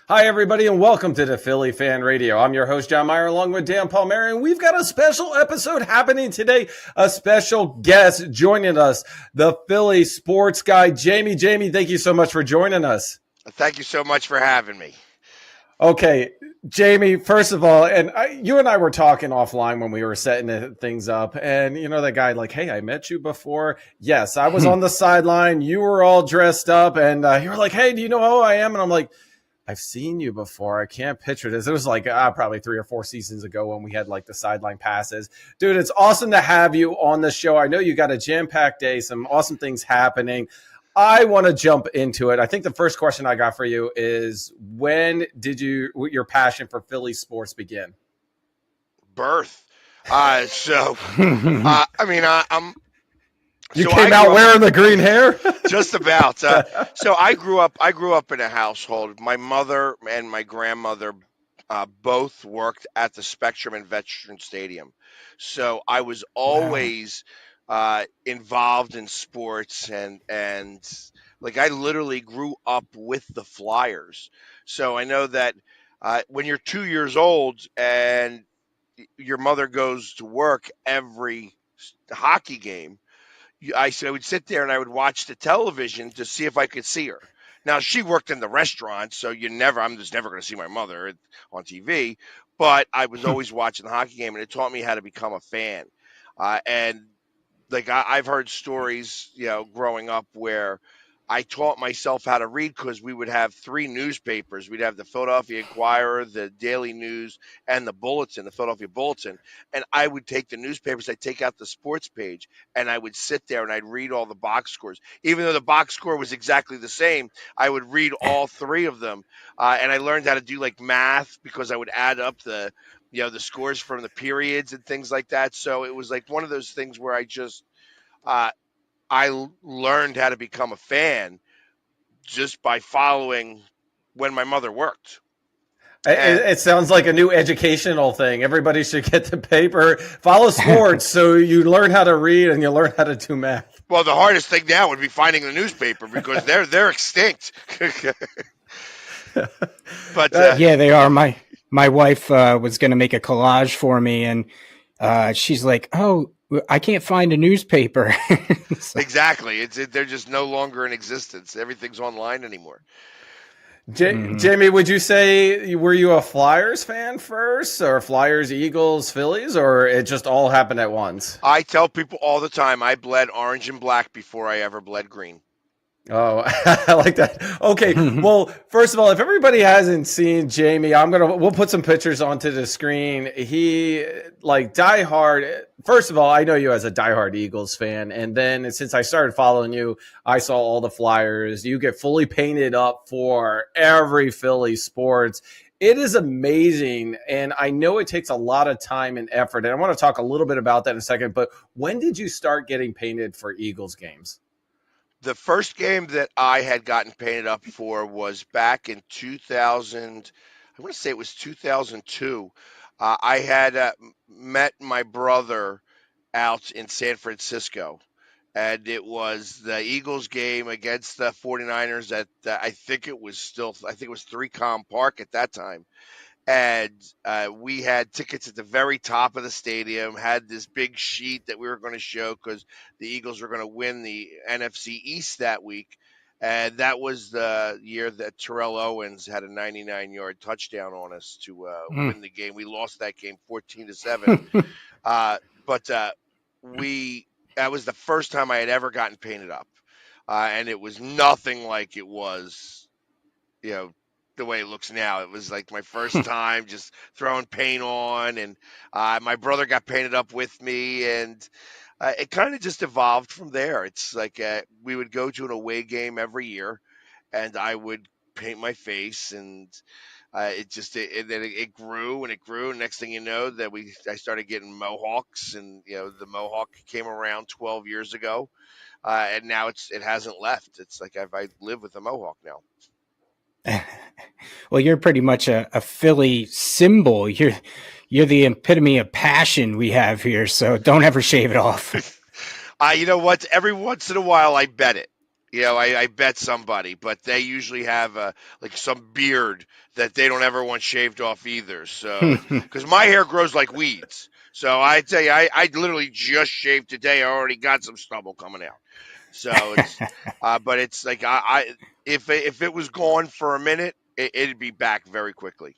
Hi, everybody, and welcome to the Philly Fan Radio. I'm your host, John Myer, along with Dan Palmieri, and we've got a special episode happening today. A special guest joining us, the Philly sports guy, Jamie. Jamie, thank you so much for joining us. Thank you so much for having me. Okay, Jamie, first of all, you and I were talking offline when we were setting things up, and you know that guy, like, hey, I met you before. Yes, I was on the sideline. You were all dressed up, and you were like, hey, do you know who I am? And I'm like, I've seen you before. I can't picture this. It was like probably 3 or 4 seasons ago when we had like the sideline passes. Dude, it's awesome to have you on the show. I know you got a jam-packed day, some awesome things happening. I want to jump into it. I think the first question I got for you is, when did your passion for Philly sports begin? Birth. I'm. You So came out wearing the green hair? just about. So I grew up. I grew up in a household. My mother and my grandmother both worked at the Spectrum and Veteran Stadium. So I was Wow. always involved in sports and like I literally grew up with the Flyers. So I know that when you're 2 years old and your mother goes to work every hockey game, I would sit there and I would watch the television to see if I could see her. Now she worked in the restaurant, so I'm just never going to see my mother on TV. But I was always watching the hockey game, and it taught me how to become a fan. And like I've heard stories, growing up where I taught myself how to read because we would have three newspapers. We'd have the Philadelphia Inquirer, the Daily News, and the Bulletin, the Philadelphia Bulletin. And I would take the newspapers, I'd take out the sports page, and I would sit there and I'd read all the box scores. Even though the box score was exactly the same, I would read all three of them. And I learned how to do like math because I would add up the scores from the periods and things like that. So it was like one of those things where uh, learned how to become a fan just by following when my mother worked. And It sounds like a new educational thing. Everybody should get the paper, follow sports, so you learn how to read and you learn how to do math. well, the hardest thing now would be finding the newspaper because they're extinct. but Yeah, they are. My wife was going to make a collage for me, and she's like, "Oh, I can't find a newspaper." So, exactly, they're just no longer in existence. Everything's online anymore. mhm. Jamie, would you say, were you a Flyers fan first, or Flyers, Eagles, Phillies, or it just all happened at once? I tell people all the time I bled orange and black before I ever bled green. Oh, I like that. Okay, well, first of all, if everybody hasn't seen Jamie, we'll put some pictures onto the screen. He like diehard. First of all, I know you as a diehard Eagles fan, and then since I started following you, I saw all the Flyers. You get fully painted up for every Philly sports. It is amazing, and I know it takes a lot of time and effort. And I want to talk a little bit about that in a second. But when did you start getting painted for Eagles games? The first game that I had gotten painted up for was back in 2000. I want to say it was 2002. I had met my brother out in San Francisco, and it was the Eagles game against the 49ers at I think it was 3Com Park at that time. And we had tickets at the very top of the stadium, had this big sheet that we were going to show because the Eagles were going to win the NFC East that week. And that was the year that Terrell Owens had a 99-yard touchdown on us to win the game. We lost that game 14-7. But we that was the first time I had ever gotten painted up, and it was nothing like it was, you know, the way it looks now. It was like my first time just throwing paint on, and my brother got painted up with me, and it kind of just evolved from there. It's like we would go to an away game every year, and I would paint my face, and then it grew and it grew. And next thing you know, I started getting mohawks, and the mohawk came around 12 years ago, and now it hasn't left. It's like I live with a mohawk now. Well, you're pretty much a Philly symbol. You're the epitome of passion we have here. So don't ever shave it off. You know what? Every once in a while, I bet it. I bet somebody, but they usually have like some beard that they don't ever want shaved off either. So, because my hair grows like weeds, so I tell you, I literally just shaved today. I already got some stubble coming out. So but it's like if it was gone for a minute, it'd be back very quickly.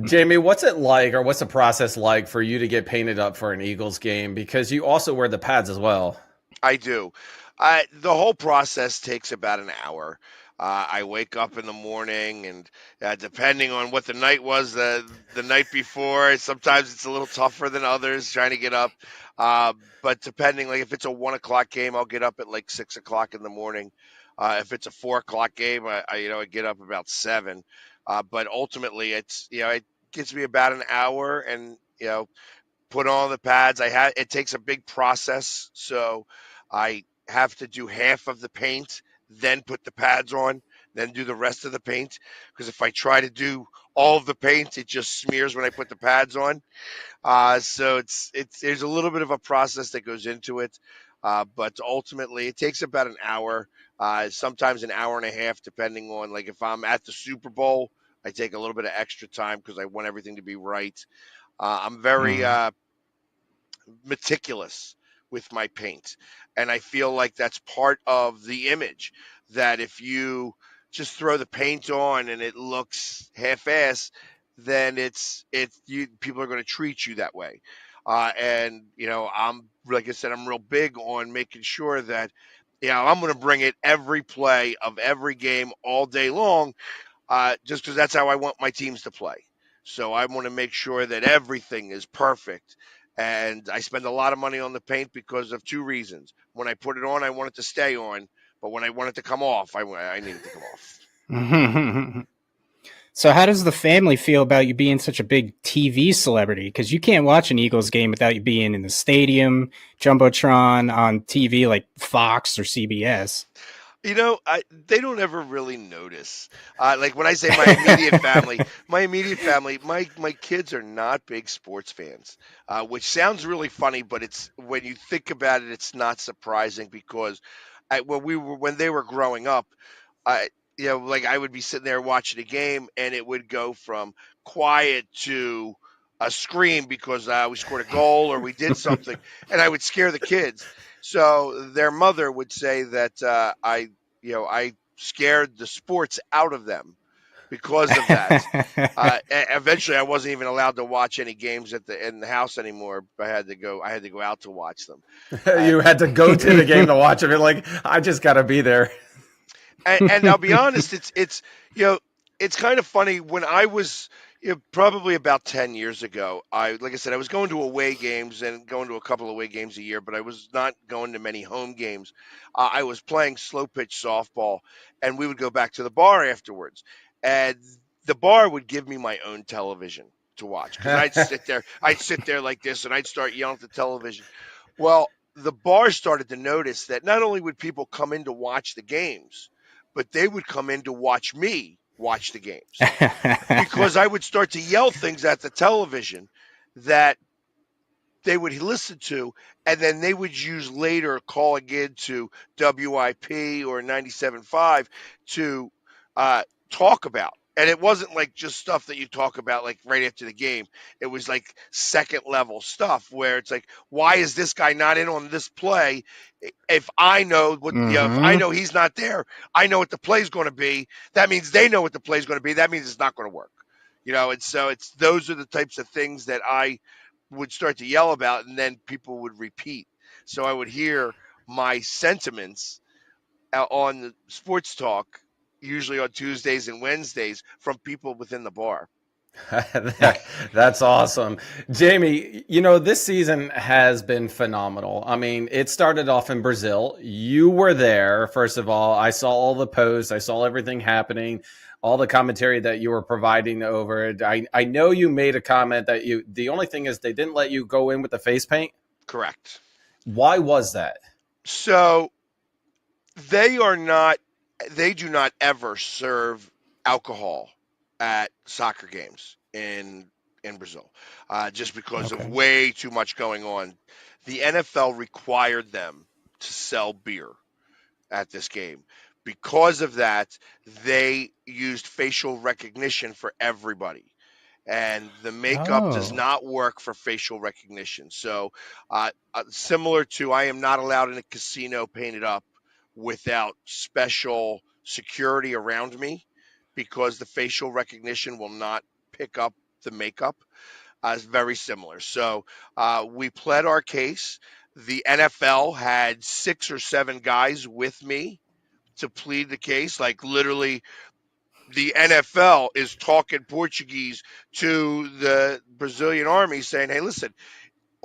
Jamie, what's it like, or what's the process like for you to get painted up for an Eagles game? Because you also wear the pads as well. I do. The whole process takes about an hour. I wake up in the morning, and depending on what the night was the night before, sometimes it's a little tougher than others trying to get up. But depending, like if it's a 1 o'clock game, I'll get up at like 6 o'clock in the morning. If it's a 4 o'clock game, I get up about 7. But ultimately, it gives me about an hour, and put on the pads. It takes a big process, so I have to do half of the paint, then put the pads on, then do the rest of the paint. Because if I try to do all of the paint, it just smears when I put the pads on. So it's there's a little bit of a process that goes into it, but ultimately it takes about an hour, sometimes an hour and a half, depending on like if I'm at the Super Bowl. I take a little bit of extra time because I want everything to be right. I'm very Mm. meticulous with my paint. And I feel like that's part of the image that if you just throw the paint on and it looks half-ass, then people are going to treat you that way. And I'm like I said, I'm real big on making sure that I'm going to bring it every play of every game all day long, just because that's how I want my teams to play. So I want to make sure that everything is perfect. And I spend a lot of money on the paint because of two reasons. When I put it on, I want it to stay on. But when I want it to come off, I need it to come off. So, how does the family feel about you being such a big TV celebrity? Because you can't watch an Eagles game without you being in the stadium, jumbotron, on TV like Fox or CBS. They don't ever really notice. Like when I say my kids are not big sports fans, which sounds really funny, but it's when you think about it, it's not surprising because when they were growing up, I like I would be sitting there watching a game, and it would go from quiet to a scream because we scored a goal or we did something, and I would scare the kids. So their mother would say that I scared the sports out of them because of that. Eventually, I wasn't even allowed to watch any games in the house anymore. I had to go. I had to go out to watch them. You had to go to the game to watch it. You're like, I just got to be there. And I'll be honest, you know it's kind of funny when I was probably about 10 years ago. Like I said, I was going to away games and going to a couple of away games a year, but I was not going to many home games. I was playing slow pitch softball, and we would go back to the bar afterwards, and the bar would give me my own television to watch because I'd sit there like this, and I'd start yelling at the television. Well, the bar started to notice that not only would people come in to watch the games, but they would come in to watch me watch the games because I would start to yell things at the television that they would listen to, and then they would use later calling into WIP or 97.5 to talk about. And it wasn't like just stuff that you talk about like right after the game. It was like second level stuff where it's like, why is this guy not in on this play? If I know if I Mm-hmm. know he's not there, I know what the play's going to be. That means they know what the play's going to be. That means it's not going to work. And so it's those are the types of things that I would start to yell about, and then people would repeat. So I would hear my sentiments on the sports talk, usually on Tuesdays and Wednesdays, from people within the bar. That's awesome. Jamie, this season has been phenomenal. I mean, it started off in Brazil. You were there, first of all. I saw all the posts, I saw everything happening, all the commentary that you were providing over it. I know you made a comment that the only thing is they didn't let you go in with the face paint. Correct. Why was that? So they are not, they do not ever serve alcohol at soccer games in Brazil, just because of Okay. way too much going on. The NFL required them to sell beer. at this game. Because of that, they used facial recognition for everybody, and the makeup does Oh. not work for facial recognition. So, similar to, I am not allowed in a casino painted up without special security around me because the facial recognition will not pick up the makeup. It's very similar. So, we pled our case. The NFL had 6 or 7 guys with me to plead the case. Like, literally, the NFL is talking Portuguese to the Brazilian army saying, hey, listen,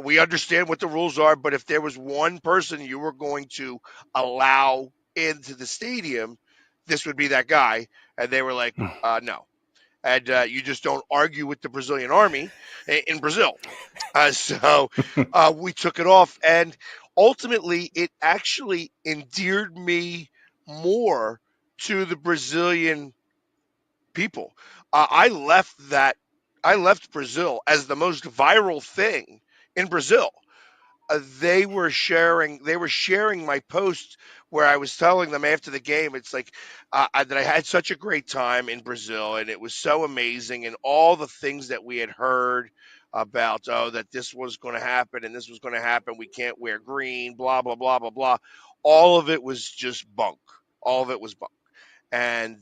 we understand what the rules are, but if there was one person you were going to allow into the stadium, this would be that guy. And they were like, no. And you just don't argue with the Brazilian army in Brazil. So we took it off. And ultimately, it actually endeared me more to the Brazilian people. I left that. I left Brazil as the most viral thing in Brazil. They were sharing. They were sharing my post where I was telling them after the game. It's like that I had such a great time in Brazil, and it was so amazing, and all the things that we had heard about, oh, that this was going to happen and this was going to happen. We can't wear green. Blah blah blah blah blah. All of it was just bunk. All of it was bunk, and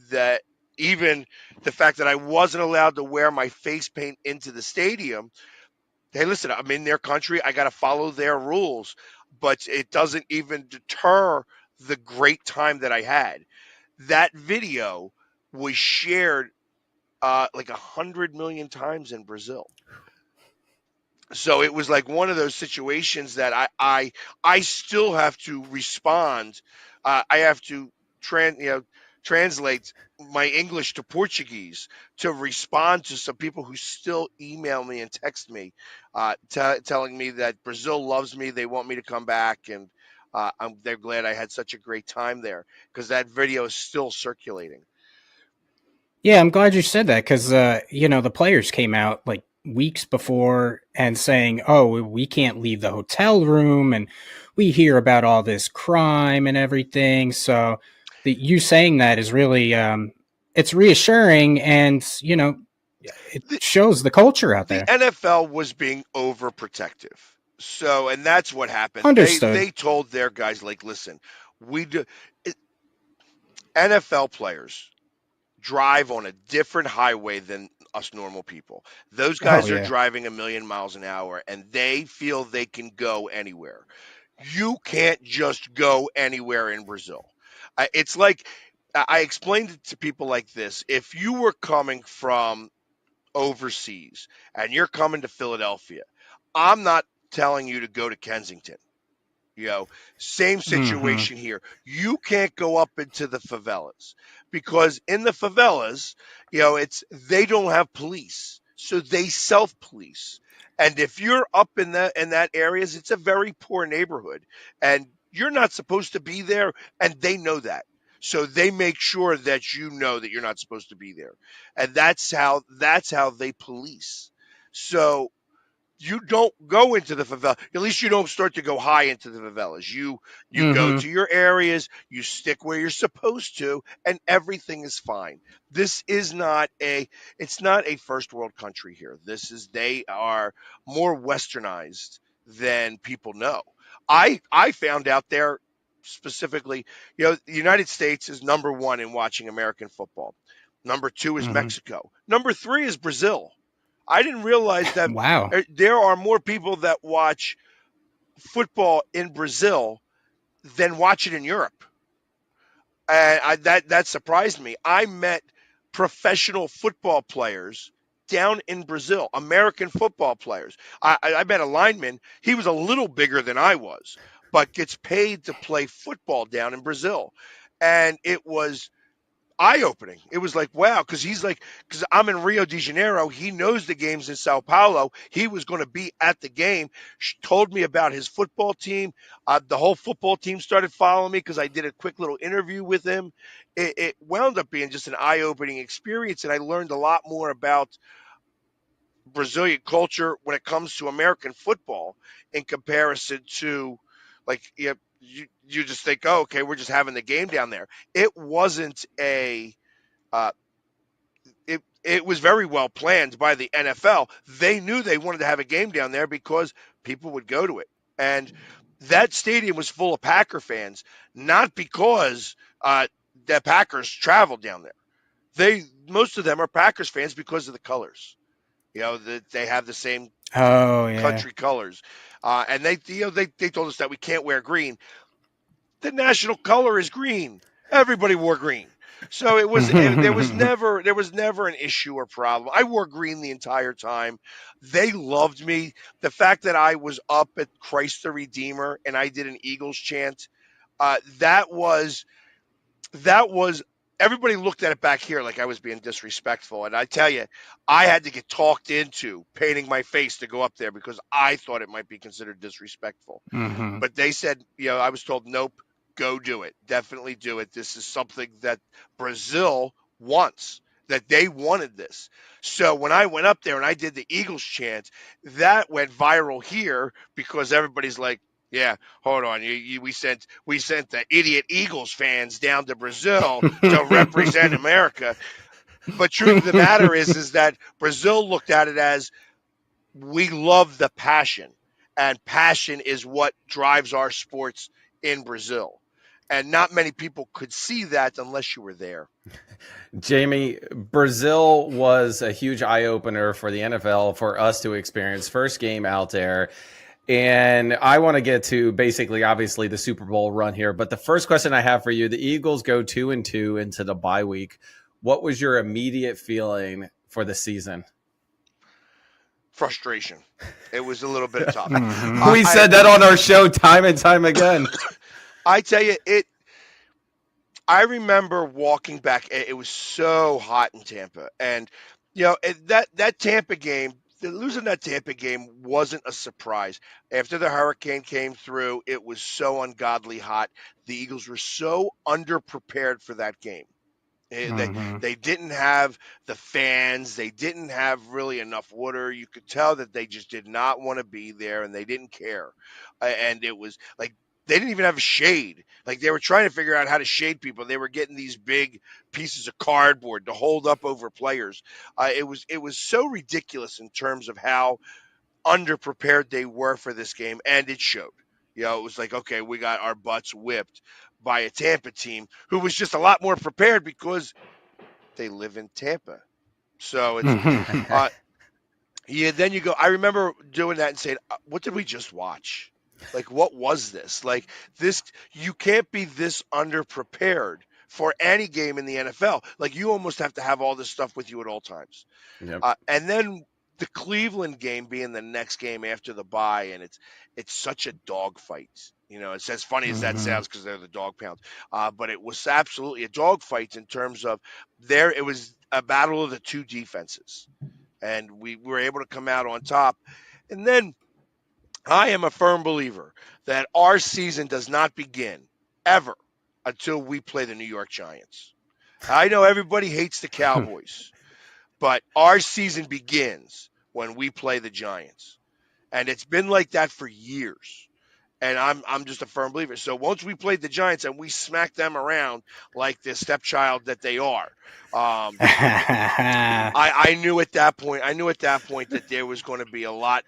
that even the fact that I wasn't allowed to wear my face paint into the stadium. Hey, listen, I'm in their country. I got to follow their rules, but it doesn't even deter the great time that I had. That video was shared like 100 million times in Brazil. So it was like one of those situations that I still have to respond. I have to translate my English to Portuguese to respond to some people who still email me and text me, telling me that Brazil loves me, they want me to come back, and they're glad I had such a great time there because that video is still circulating. Yeah, I'm glad you said that because the players came out like weeks before and saying, "Oh, we can't leave the hotel room, and we hear about all this crime and everything." So, you saying that is really it's reassuring, and it The, shows the culture out the there. NFL was being overprotective. So, and that's what happened. Understood. They told their guys, like, listen, we do. it- NFL players drive on a different highway than us normal people. Those Oh guys are yeah. driving a million miles an hour, and they feel they can go anywhere. You can't just go anywhere in Brazil. It's like, I explained it to people like this: if you were coming from overseas and you're coming to Philadelphia, I'm not telling you to go to Kensington. You know, same Hmm. situation here. You can't go up into the favelas because in the favelas, it's they don't have police, so they self-police. And if you're up in that areas, it's a very poor neighborhood, and you're not supposed to be there, and they know that. So they make sure that you know that you're not supposed to be there, and that's how they police. So you don't go into the favela. At least you don't start to go high into the favelas. You go Hmm. to your areas, you stick where you're supposed to, and everything is fine. This is not a it's not a first world country here. They are more westernized than people know. I found out there specifically, the United States is number 1 in watching American football. Number 2 is Hmm. Mexico. Number 3 is Brazil. I didn't realize that Wow. there are more people that watch football in Brazil than watch it in Europe. And that surprised me. I met professional football players down in Brazil, American football players. I met a lineman. He was a little bigger than I was, but gets paid to play football down in Brazil. And it was eye opening. It was like, wow, because he's like, because I'm in Rio de Janeiro. He knows the games in Sao Paulo. He was going to be at the game. She told me about his football team. The whole football team started following me because I did a quick little interview with him. It wound up being just an eye opening experience, and I learned a lot more about Brazilian culture when it comes to American football in comparison to, like, you just think, oh, okay, we're just having the game down there. It wasn't a uh, it was very well planned by the NFL. They knew they wanted to have a game down there because people would go to it, and that stadium was full of Packer fans, not because the Packers traveled down there. Most of them are Packers fans because of the colors. They have the same Oh yeah. country colors, and they told us that we can't wear green. The national color is green. Everybody wore green. So there was never an issue or problem. I wore green the entire time. They loved me. The fact that I was up at Christ the Redeemer and I did an Eagles chant, that was everybody looked at it back here like I was being disrespectful. And I tell you, I had to get talked into painting my face to go up there because I thought it might be considered disrespectful. Mm-hmm. But they said, I was told, nope, go do it. Definitely do it. This is something that Brazil wants, that they wanted this. So when I went up there and I did the Eagles chant, that went viral here because everybody's like, yeah, hold on. We sent the idiot Eagles fans down to Brazil to represent America. But truth of the matter is that Brazil looked at it as, we love the passion, and passion is what drives our sports in Brazil. And not many people could see that unless you were there. Jamie, Brazil was a huge eye opener for the NFL for us to experience. First game out there. And I want to get to basically, obviously, the Super Bowl run here. But the first question I have for you, the Eagles go 2-2 into the bye week. What was your immediate feeling for the season? Frustration. It was a little bit tough. Mm-hmm. We said that on our show time and time again. I tell you, I remember walking back. It was so hot in Tampa. And, that Tampa game, losing that Tampa game wasn't a surprise. After the hurricane came through, it was so ungodly hot. The Eagles were so underprepared for that game. Mm-hmm. They didn't have the fans. They didn't have really enough water. You could tell that they just did not want to be there, and they didn't care. And it was like they didn't even have shade. Like they were trying to figure out how to shade people. They were getting these big pieces of cardboard to hold up over players. It was so ridiculous in terms of how underprepared they were for this game, and it showed. It was like, okay, we got our butts whipped by a Tampa team who was just a lot more prepared because they live in Tampa. So it's then you go. I remember doing that and saying, "What did we just watch? Like, what was this? Like this? You can't be this underprepared for any game in the NFL. Like, you almost have to have all this stuff with you at all times." Yep. And then the Cleveland game being the next game after the bye, and it's such a dogfight. It's as funny as that sounds because they're the dog pound. But it was absolutely a dogfight in terms of it was a battle of the two defenses, and we were able to come out on top. And then I am a firm believer that our season does not begin ever until we play the New York Giants. I know everybody hates the Cowboys, but our season begins when we play the Giants. And it's been like that for years. And I'm just a firm believer. So once we played the Giants and we smacked them around like the stepchild that they are, I knew at that point that there was going to be a lot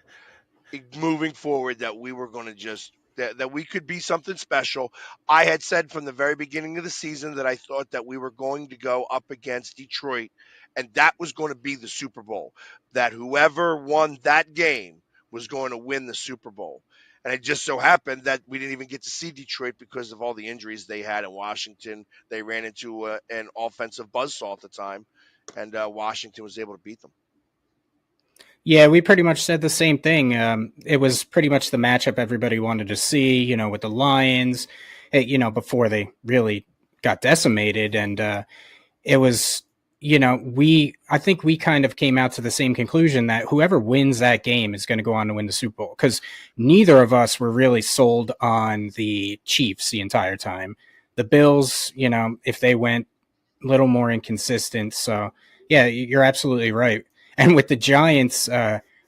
moving forward, that we were going to just that we could be something special. I had said from the very beginning of the season that I thought that we were going to go up against Detroit, and that was going to be the Super Bowl, that whoever won that game was going to win the Super Bowl. And it just so happened that we didn't even get to see Detroit because of all the injuries they had in Washington. They ran into an offensive buzzsaw at the time, and Washington was able to beat them. Yeah, we pretty much said the same thing. It was pretty much the matchup everybody wanted to see, with the Lions, before they really got decimated. And it was, I think we kind of came out to the same conclusion that whoever wins that game is going to go on to win the Super Bowl, because neither of us were really sold on the Chiefs the entire time. The Bills, if they went a little more inconsistent. So, yeah, you're absolutely right. And with the Giants,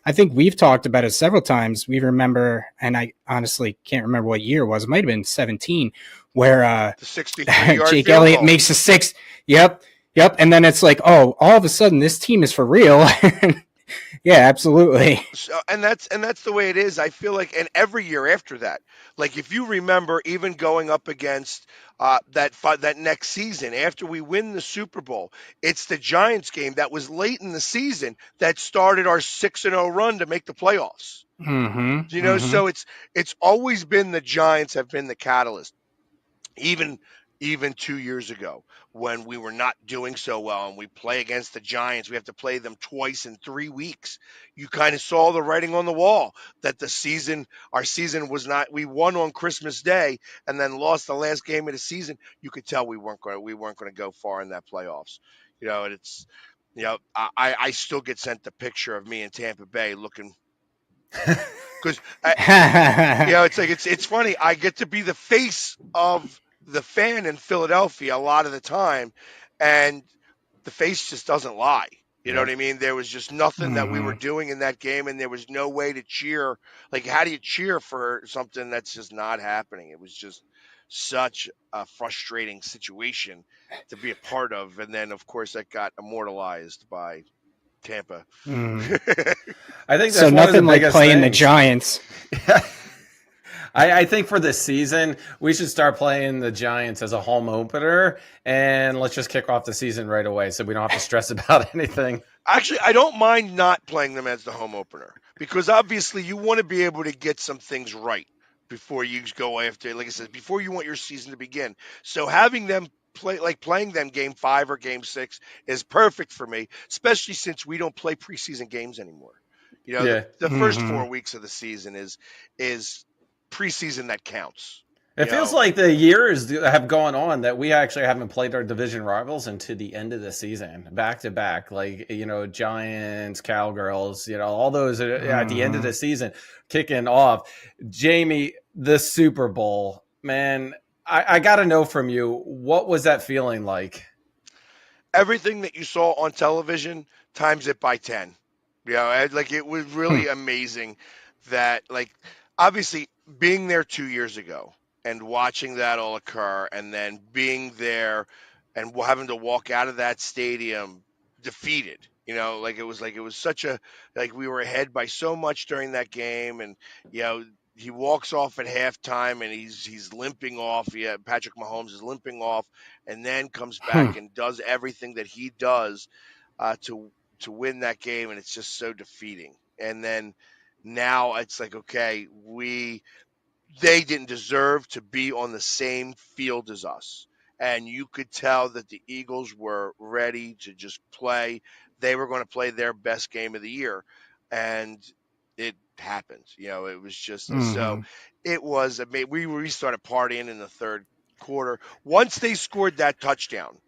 I think we've talked about it several times. We remember, and I honestly can't remember what year it was. It might have been 17, where The 63-yard Jake field Elliott goal. makes a six. Yep, yep. And then it's like, oh, all of a sudden this team is for real. Yeah, absolutely. So, and that's the way it is. I feel like, and every year after that, like if you remember, even going up against that next season after we win the Super Bowl, it's the Giants game that was late in the season that started our 6-0 run to make the playoffs. Mm-hmm. Mm-hmm. So it's always been the Giants have been the catalyst. even even 2 years ago when we were not doing so well and we play against the Giants, we have to play them twice in 3 weeks. You kind of saw the writing on the wall that our season was not. We won on Christmas Day and then lost the last game of the season. You could tell we weren't going to go far in that playoffs. And it's I still get sent the picture of me in Tampa Bay looking because it's like it's funny. I get to be the face of the fan in Philadelphia a lot of the time, and the face just doesn't lie. You know what Yep. I mean? There was just nothing that we were Mm-hmm. doing in that game, and there was no way to cheer. Like, how do you cheer for something that's just not happening? It was just such a frustrating situation to be a part of, and then of course that got immortalized by Tampa. Mm. I think So that's one of the nothing like biggest playing the things. Giants. I think for this season, we should start playing the Giants as a home opener, and let's just kick off the season right away so we don't have to stress about anything. Actually, I don't mind not playing them as the home opener because obviously you want to be able to get some things right before you go after, like I said, before you want your season to begin. So having them playing them game 5 or game 6 is perfect for me, especially since we don't play preseason games anymore. The Yeah. the first Mm-hmm. 4 weeks of the season is preseason that counts. It You feels know, like the years have gone on that we actually haven't played our division rivals into the end of the season, back to back. Like, Giants, Cowgirls, all those at the end of Mm-hmm. the season kicking off. Jamie, the Super Bowl, man, I got to know from you, what was that feeling like? everything that you saw on television times it by 10. Like it was really amazing that, like, obviously being there 2 years ago and watching that all occur and then being there and having to walk out of that stadium defeated. Like it was such a, like we were ahead by so much during that game, and you know he walks off at halftime and he's limping off. Yeah, Patrick Mahomes is limping off, and then comes back and does everything that he does to win that game, and it's just so defeating. And then now it's like, okay, they didn't deserve to be on the same field as us. And you could tell that the Eagles were ready to just play. They were going to play their best game of the year. And it happened. It was just so Mm-hmm. it was. I mean, we started partying in the third quarter. Once they scored that touchdown,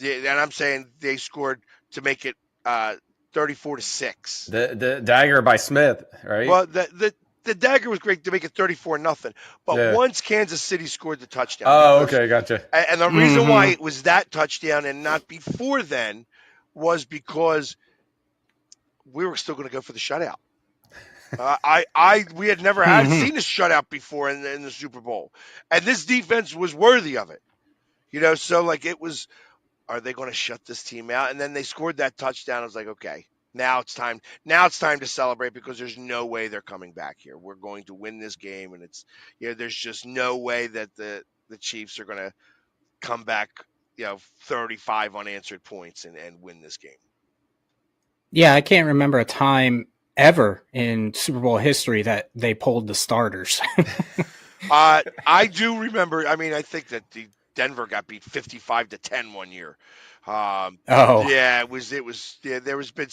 and I'm saying they scored to make it 34-6. The dagger by Smith, right? Well, the dagger was great to make it 34-0. But Yeah. once Kansas City scored the touchdown, Oh, because okay, gotcha. and the reason why Mm-hmm. it was that touchdown and not before then was because we were still going to go for the shutout. We had never had Mm-hmm. seen a shutout before in the Super Bowl, and this defense was worthy of it. So like it was, are they going to shut this team out? And then they scored that touchdown. I was like, okay, now it's time. Now it's time to celebrate because there's no way they're coming back here. We're going to win this game, and there's just no way that the Chiefs are going to come back, 35 unanswered points and win this game. Yeah, I can't remember a time ever in Super Bowl history that they pulled the starters. I do remember. I mean, I think that the Denver got beat 55-10 one year. Oh. Yeah, it was. Yeah, there's been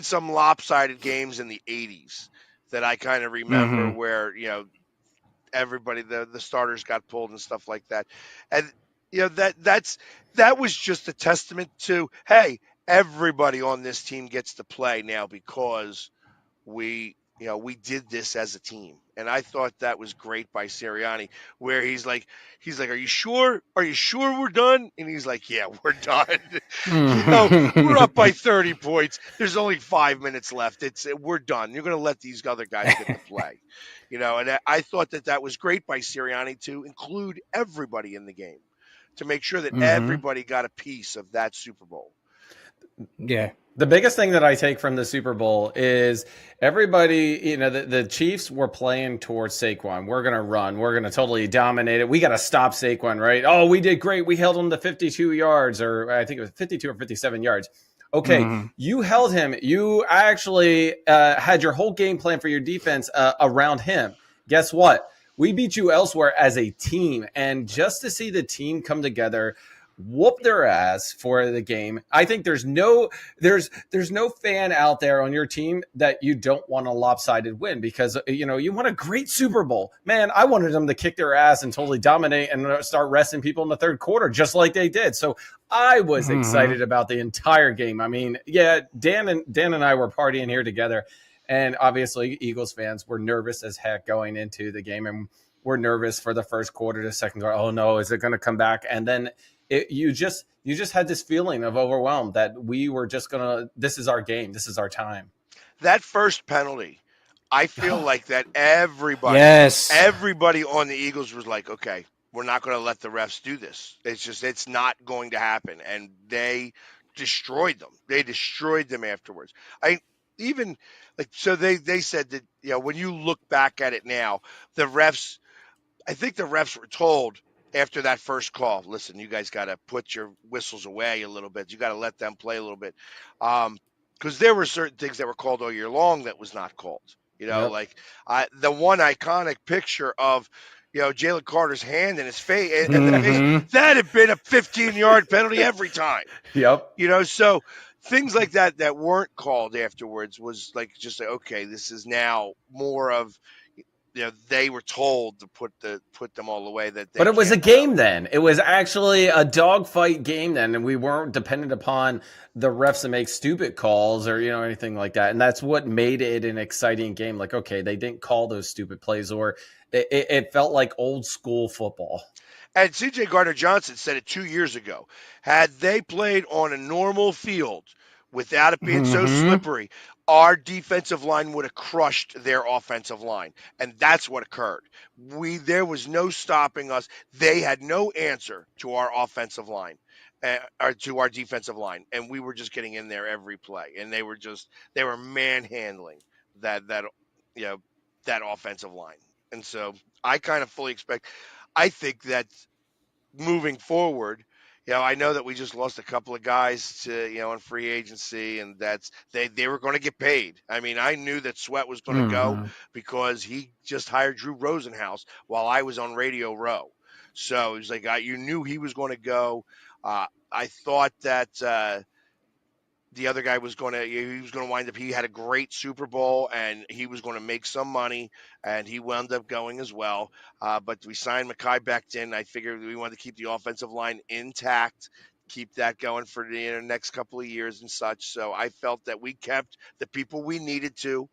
some lopsided games in the '80s that I kind of remember Mm-hmm. where everybody the starters got pulled and stuff like that, and that was just a testament to, hey, everybody on this team gets to play now because we we did this as a team. And I thought that was great by Sirianni, where he's like, "Are you sure? Are you sure we're done?" And he's like, "Yeah, we're done. We're up by 30 points. There's only 5 minutes left. We're done. You're going to let these other guys get to play." And I thought that was great by Sirianni to include everybody in the game, to make sure that everybody got a piece of that Super Bowl. Yeah. The biggest thing that I take from the Super Bowl is everybody, the Chiefs were playing towards Saquon. We're going to run. We're going to totally dominate it. We got to stop Saquon, right? Oh, we did great. We held him to 52 yards, or I think it was 52 or 57 yards. Okay, you held him. You actually had your whole game plan for your defense around him. Guess what? We beat you elsewhere as a team. And just to see the team come together, whoop their ass for the game. I think there's no fan out there on your team that you don't want a lopsided win, because you want a great Super Bowl. Man, I wanted them to kick their ass and totally dominate and start resting people in the third quarter just like they did. So I was excited about the entire game. I mean, yeah, Dan and I were partying here together, and obviously Eagles fans were nervous as heck going into the game, and we're nervous for the first quarter, the second quarter. Oh no, is it going to come back? And then you just had this feeling of overwhelmed that we were just this is our game, this is our time. That first penalty, I feel like that everybody on the Eagles was like, okay, we're not going to let the refs do this. It's not going to happen. And they destroyed them. They destroyed them afterwards. So they said that, when you look back at it now, I think the refs were told after that first call, listen, you guys got to put your whistles away a little bit. You got to let them play a little bit. Because there were certain things that were called all year long that was not called. Yep. Like the one iconic picture of, Jalen Carter's hand in his face, and the face, that had been a 15-yard penalty every time. Yep. So things like that weren't called afterwards was like, just like, okay, this is now more of, they were told to put them all away. But it was a game then. It was actually a dogfight game then, and we weren't dependent upon the refs to make stupid calls or anything like that. And that's what made it an exciting game. Like, okay, they didn't call those stupid plays, or it felt like old school football. And C.J. Gardner-Johnson said it 2 years ago. Had they played on a normal field without it being so slippery, our defensive line would have crushed their offensive line. And that's what occurred. There was no stopping us. They had no answer to our offensive line, or to our defensive line. And we were just getting in there every play. And they were manhandling that offensive line. And so I kind of fully expect, I think that moving forward, I know that we just lost a couple of guys to, on free agency, and they were going to get paid. I mean, I knew that Sweat was going to go because he just hired Drew Rosenhaus while I was on Radio Row. So it was like, you knew he was going to go. I thought that the other guy was going to wind up, he had a great Super Bowl and he was going to make some money, and he wound up going as well. But we signed Mekhi Becton. I figured we wanted to keep the offensive line intact, keep that going for the next couple of years and such. So I felt that we kept the people we needed to.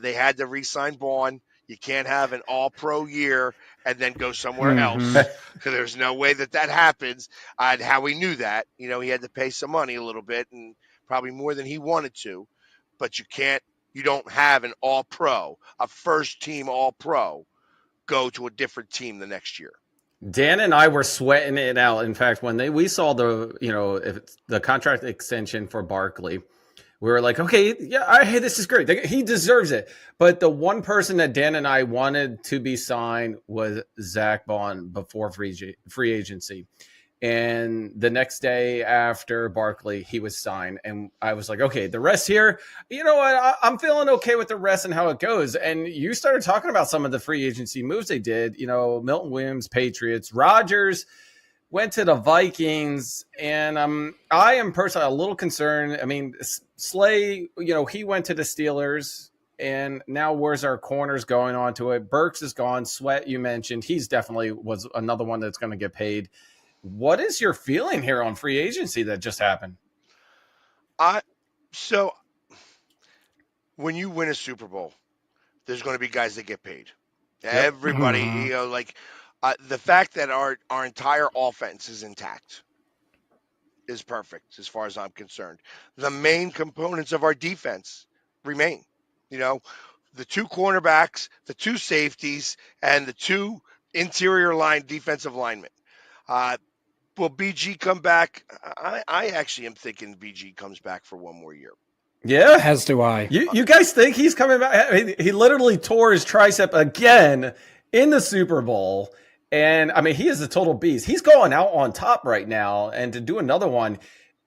They had to re-sign Vaughn. You can't have an all-pro year and then go somewhere else. There's no way that happens. And how we knew that, he had to pay some money a little bit, and probably more than he wanted to, but you don't have an all-pro, a first-team all-pro, go to a different team the next year. Dan and I were sweating it out. In fact, when we saw the contract extension for Barkley, we were like, okay, yeah, hey, this is great. He deserves it. But the one person that Dan and I wanted to be signed was Zach Bond before free agency. And the next day after Barkley, he was signed. And I was like, okay, the rest here, I'm feeling okay with the rest and how it goes. And you started talking about some of the free agency moves they did. Milton Williams, Patriots, Rodgers went to the Vikings. And I am personally a little concerned. I mean, Slay, he went to the Steelers. And now where's our corners going on to it? Burks is gone. Sweat, you mentioned. He's definitely was another one that's going to get paid. What is your feeling here on free agency that just happened? So when you win a Super Bowl, there's going to be guys that get paid. Yep. Everybody, like the fact that our entire offense is intact is perfect as far as I'm concerned. The main components of our defense remain. You know, the two cornerbacks, the two safeties, and the two interior line defensive linemen. Uh, will BG come back? I actually am thinking BG comes back for one more year. Yeah. As do I. You guys think he's coming back? I mean, he literally tore his tricep again in the Super Bowl. And I mean, he is a total beast. He's going out on top right now. And to do another one,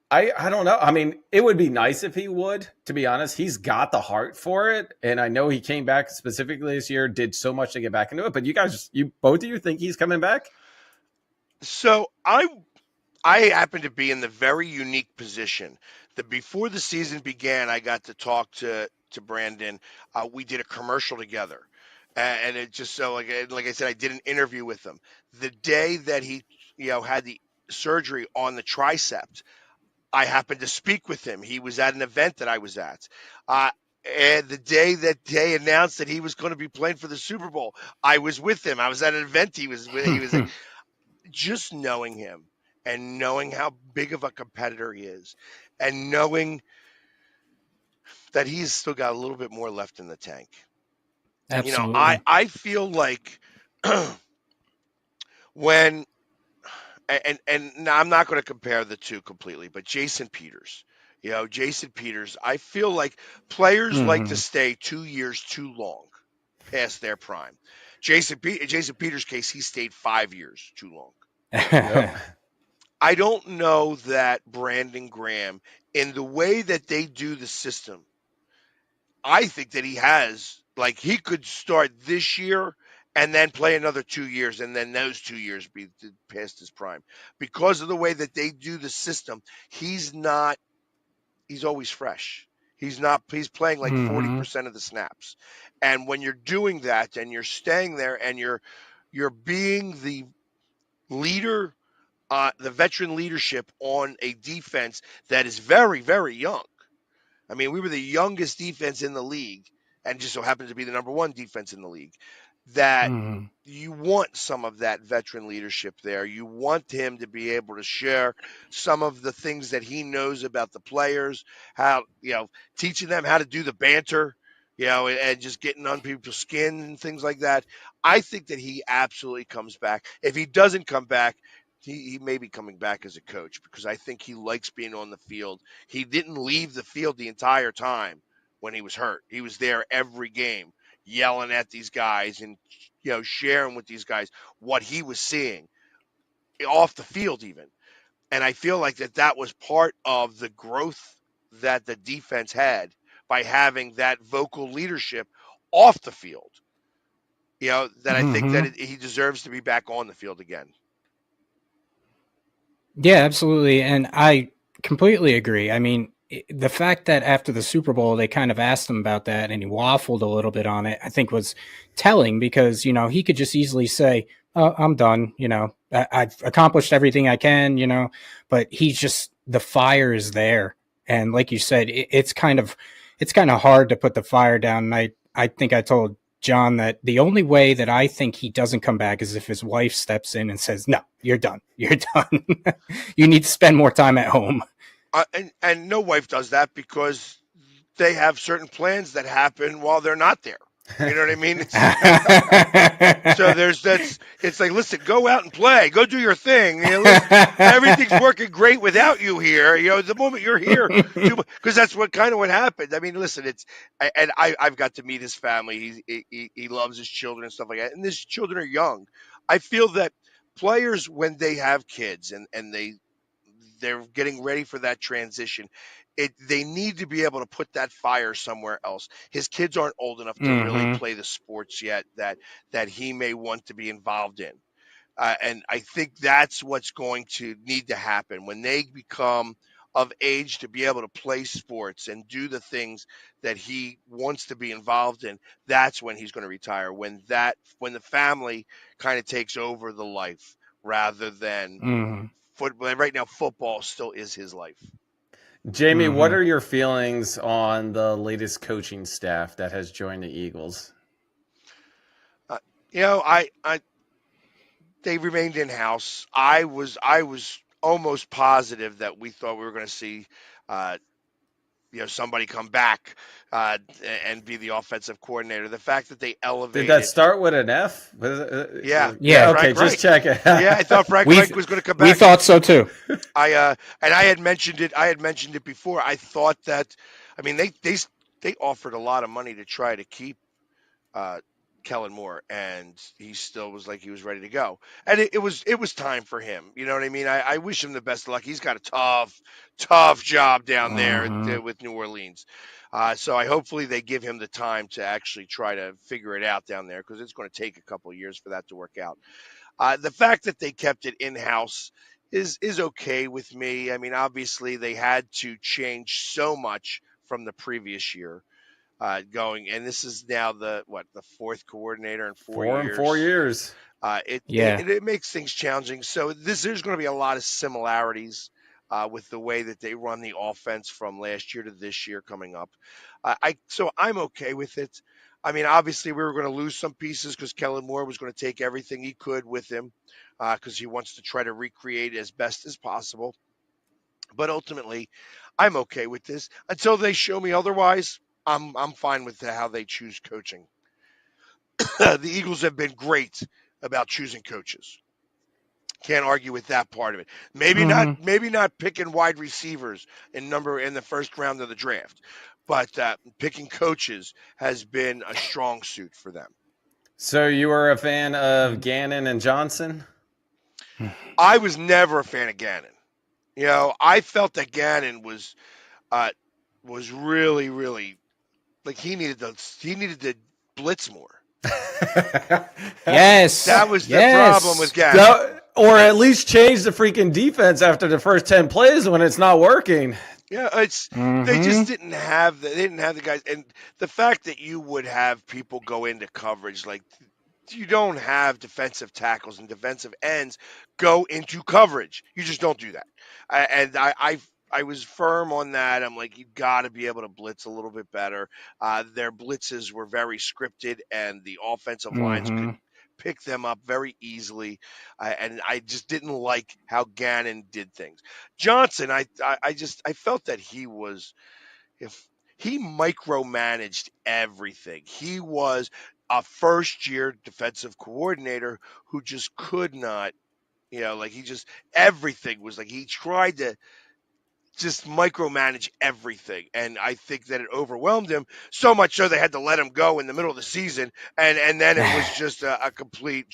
I don't know. I mean, it would be nice if he would, to be honest. He's got the heart for it. And I know he came back specifically this year, did so much to get back into it. But you guys, both of you think he's coming back? So I happen to be in the very unique position that before the season began, I got to talk to Brandon. We did a commercial together, and it just so like I said, I did an interview with him the day that he had the surgery on the tricep. I happened to speak with him. He was at an event that I was at. And the day that they announced that he was going to be playing for the Super Bowl, I was with him. I was at an event he was at. Just knowing him and knowing how big of a competitor he is and knowing that he's still got a little bit more left in the tank. Absolutely. I feel like when and I'm not going to compare the two completely, but Jason Peters, I feel like players like to stay 2 years too long past their prime. Jason Peters' case, he stayed 5 years too long. Yep. I don't know that Brandon Graham, in the way that they do the system, I think that he could start this year and then play another 2 years, and then those 2 years be past his prime. Because of the way that they do the system, he's always fresh. He's playing like 40% of the snaps. And when you're doing that and you're staying there and you're being the leader, the veteran leadership on a defense that is very, very young. I mean, we were the youngest defense in the league, and just so happens to be the number one defense in the league. That you want some of that veteran leadership there. You want him to be able to share some of the things that he knows about the players, how, teaching them how to do the banter, and just getting on people's skin and things like that. I think that he absolutely comes back. If he doesn't come back, he may be coming back as a coach, because I think he likes being on the field. He didn't leave the field the entire time when he was hurt. He was there every game, yelling at these guys and sharing with these guys what he was seeing off the field even. And I feel like that was part of the growth that the defense had by having that vocal leadership off the field. That I think that he deserves to be back on the field again. Yeah, absolutely. And I completely agree. I mean, the fact that after the Super Bowl, they kind of asked him about that and he waffled a little bit on it, I think was telling, because, he could just easily say, oh, I'm done. I've accomplished everything I can, but he's just, the fire is there. And like you said, it's kind of hard to put the fire down. And I think I told John that the only way that I think he doesn't come back is if his wife steps in and says, no, you're done. You're done. You need to spend more time at home. And no wife does that, because they have certain plans that happen while they're not there. You know what I mean? It's like, listen, go out and play, go do your thing. Everything's working great without you here. The moment you're here, because that's what happened. I mean, listen, I've got to meet his family. He loves his children and stuff like that, and his children are young. I feel that players, when they have kids and they're getting ready for that transition, they need to be able to put that fire somewhere else. His kids aren't old enough to really play the sports yet that he may want to be involved in. And I think that's what's going to need to happen when they become of age to be able to play sports and do the things that he wants to be involved in. That's when he's going to retire, when the family kind of takes over the life, rather than football. Right now, football still is his life. Jamie, what are your feelings on the latest coaching staff that has joined the Eagles? I they remained in house. I was almost positive that we thought we were going to see, uh, somebody come back uh, and be the offensive coordinator. The fact that they Did that elevated, start with an F? yeah, Yeah. Yeah, Okay. Frank Just Reich. check it. Yeah, I thought Frank we Reich was going to come we back. thought so too. And I had mentioned it. I had mentioned it before. I thought that, I mean, they offered a lot of money to try to keep uh, Kellen Moore, and he still was like he was ready to go. And it was time for him. You know what I mean? I wish him the best of luck. He's got a tough job down there Mhm. with New Orleans. So I hopefully they give him the time to actually try to figure it out down there, because it's going to take a couple of years for that to work out. The fact that they kept it in house is okay with me. I mean, obviously they had to change so much from the previous year, going, and this is now the fourth coordinator in 4 years. 4 years. Yeah. It makes things challenging. So there's going to be a lot of similarities with the way that they run the offense from last year to this year coming up. So I'm okay with it. I mean, obviously we were going to lose some pieces because Kellen Moore was going to take everything he could with him, because he wants to try to recreate as best as possible. But ultimately, I'm okay with this until they show me otherwise. I'm fine with how they choose coaching. The Eagles have been great about choosing coaches. Can't argue with that part of it. Mhm. Maybe not picking wide receivers in the first round of the draft, but picking coaches has been a strong suit for them. So you were a fan of Gannon and Johnson? I was never a fan of Gannon. I felt that Gannon uh, was really like he needed to blitz more. Yes. That was the problem with Yes. Gannon. Or at least change the freaking defense after the first 10 plays when it's not working. Yeah, they just Mhm. didn't have the guys, and the fact that you would have people go into coverage, like, you don't have defensive tackles and defensive ends go into coverage. You just don't do that. And I was firm on that. I'm like, you got to be able to blitz a little bit better. Their blitzes were very scripted, and the offensive lines could Mhm. pick them up very easily. And I just didn't like how Gannon did things. Johnson, I felt that if he micromanaged everything. He was a first year defensive coordinator who just could not, like, he just, everything was like he tried to just micromanage everything, and I think that it overwhelmed him so much so they had to let him go in the middle of the season, and then it was just a complete,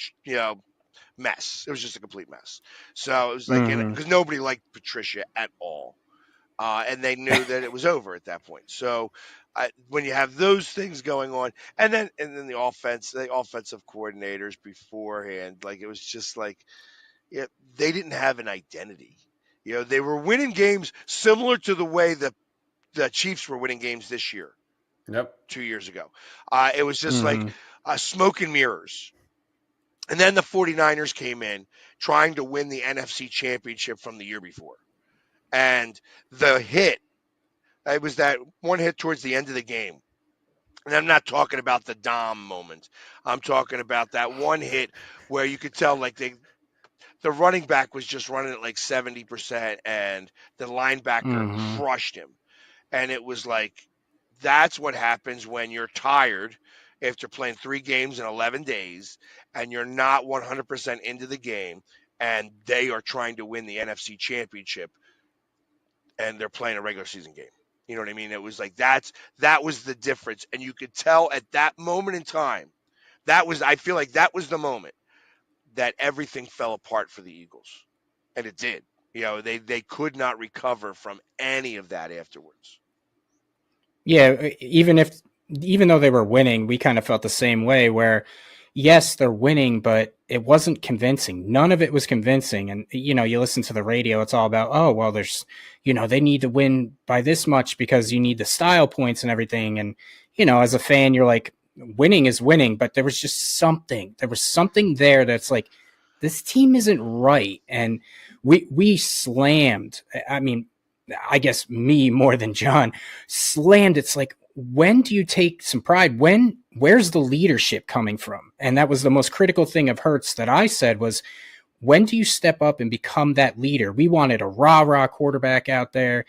mess. It was just a complete mess. So it was like, Mhm. because nobody liked Patricia at all, and they knew that it was over at that point. So when you have those things going on, and then the offensive coordinators beforehand, like, it was just like, yeah, they didn't have an identity. They were winning games similar to the way the Chiefs were winning games this year, Yep. 2 years ago. It was just like Mhm. smoke and mirrors. And then the 49ers came in trying to win the NFC championship from the year before. And the hit, it was that one hit towards the end of the game. And I'm not talking about the Dom moment. I'm talking about that one hit where you could tell, like, the running back was just running at like 70%, and the linebacker Mhm. crushed him. And it was like, that's what happens when you're tired after playing 3 games in 11 days and you're not 100% into the game, and they are trying to win the NFC championship and they're playing a regular season game. You know what I mean? It was like, that was the difference, and you could tell at that moment in time, I feel like that was the moment that everything fell apart for the Eagles, and it did. They could not recover from any of that afterwards. Yeah, even though they were winning, we kind of felt the same way where yes, they're winning, but it wasn't convincing. None of it was convincing. And you listen to the radio, it's all about, oh, well, there's they need to win by this much because you need the style points and everything. And as a fan, you're like, winning is winning, but there was just something. There was something there that's like, this team isn't right. And we slammed. I mean, I guess me more than John slammed. It's like, when do you take some pride? where's the leadership coming from? And that was the most critical thing of Hurts that I said was, when do you step up and become that leader? We wanted a rah-rah quarterback out there,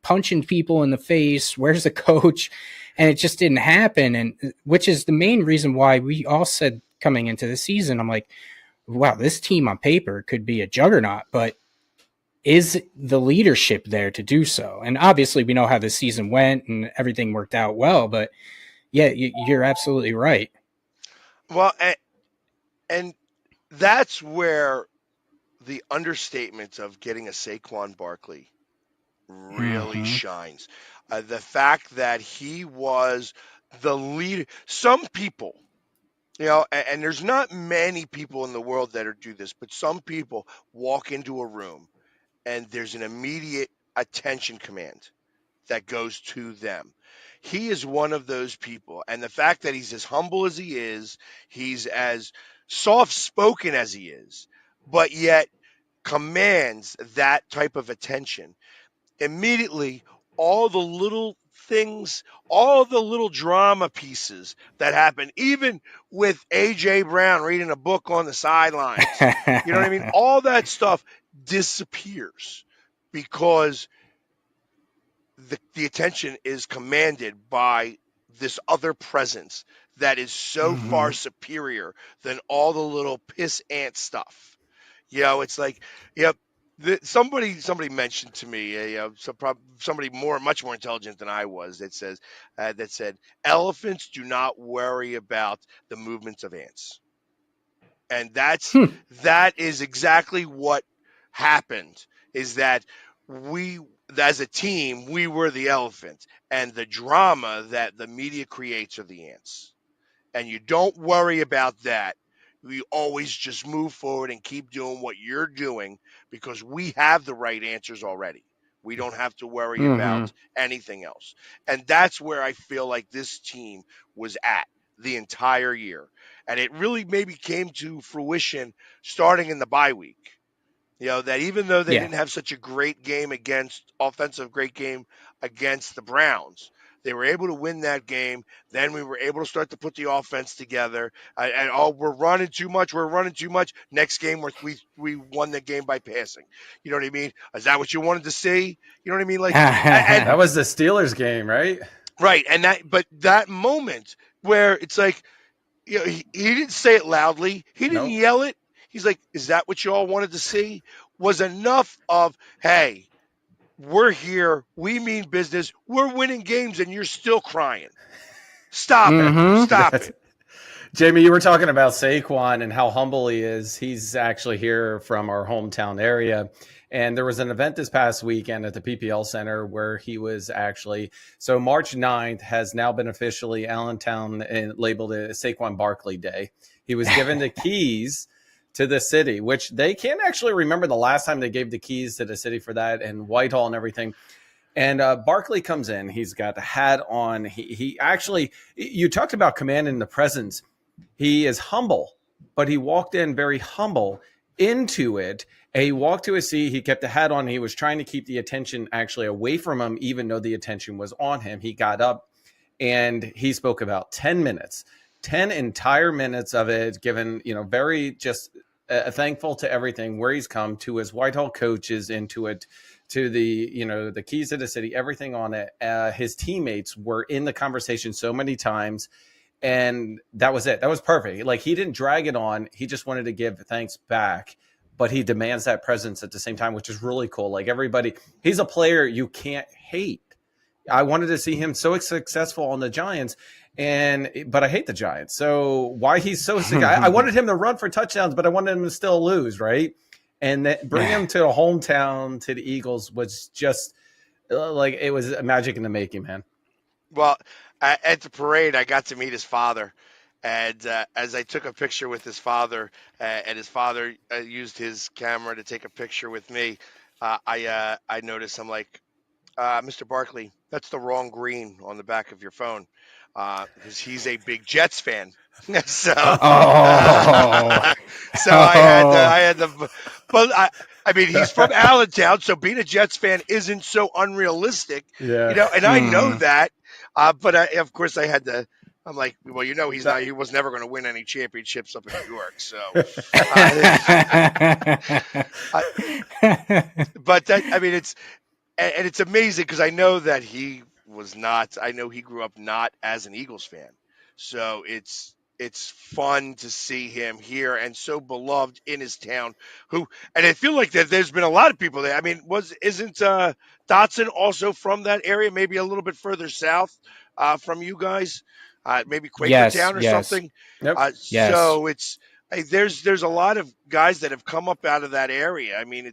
punching people in the face. Where's the coach? And it just didn't happen. And which is the main reason why we all said coming into the season, I'm like, wow, this team on paper could be a juggernaut, but is the leadership there to do so? And obviously we know how this season went and everything worked out well, but yeah, you're absolutely right. Well, and that's where the understatement of getting a Saquon Barkley really shines. The fact that he was the leader. Some people, and there's not many people in the world that do this, but some people walk into a room and there's an immediate attention command that goes to them. He is one of those people. And the fact that he's as humble as he is, he's as soft spoken as he is, but yet commands that type of attention. Immediately, all the little things, all the little drama pieces that happen, even with A.J. Brown reading a book on the sidelines, you know what I mean? All that stuff disappears because the attention is commanded by this other presence that is so far superior than all the little piss ant stuff. It's like, somebody mentioned to me, somebody much more intelligent than I was, that said elephants do not worry about the movements of ants, and that is exactly what happened. Is that we, as a team, we were the elephant, and the drama that the media creates are the ants, and you don't worry about that. We always just move forward and keep doing what you're doing because we have the right answers already. We don't have to worry about anything else. And that's where I feel like this team was at the entire year. And it really maybe came to fruition starting in the bye week. That even though they didn't have such a great game against the Browns, they were able to win that game. Then we were able to start to put the offense together. We're running too much. Next game, we won the game by passing. You know what I mean? Is that what you wanted to see? You know what I mean? Like that was the Steelers game, right? Right, but that moment where it's like, he didn't say it loudly. He didn't yell it. He's like, is that what you all wanted to see? Was enough of, hey, we're here. We mean business. We're winning games, and you're still crying. Stop it. Stop it. Jamie, you were talking about Saquon and how humble he is. He's actually here from our hometown area. And there was an event this past weekend at the PPL Center where he was actually, so March 9th has now been officially Allentown and labeled a Saquon Barkley Day. He was given the keys to the city, which they can't actually remember the last time they gave the keys to the city for that, and Whitehall and everything. And Barkley comes in. He's got the hat on. He actually, you talked about commanding the presence. He is humble, but he walked in very humble into it. And he walked to his seat. He kept the hat on. He was trying to keep the attention actually away from him, even though the attention was on him. He got up and he spoke about 10 minutes, 10 entire minutes of it, given, very just thankful to everything, where he's come, to his Whitehall coaches, into it, to the, the keys to the city, everything on it. His teammates were in the conversation so many times, and that was it. That was perfect. Like, he didn't drag it on. He just wanted to give thanks back, but he demands that presence at the same time, which is really cool. Like, everybody, he's a player you can't hate. I wanted to see him so successful on the Giants, but I hate the Giants. So why he's so sick? I wanted him to run for touchdowns, but I wanted him to still lose, right? And bring him to a hometown, to the Eagles, was just like, it was a magic in the making, man. Well, at the parade, I got to meet his father. And as I took a picture with his father, and his father used his camera to take a picture with me, I noticed, I'm like, Mr. Barkley, that's the wrong green on the back of your phone, because he's a big Jets fan. So I had the, but I mean, he's from Allentown, so being a Jets fan isn't so unrealistic, Yeah. and I know that, but of course I had to I'm like, well, he's not. That- He was never going to win any championships up in New York. So, uh, I, but that I mean, it's amazing because I know that he was not. I know he grew up not as an Eagles fan, so it's fun to see him here and so beloved in his town. And I feel like that there's been a lot of people there. I mean, isn't Dotson also from that area? Maybe a little bit further south from you guys, maybe Yes, Quakertown or yes, something. yep. yes. So there's a lot of guys that have come up out of that area. I mean,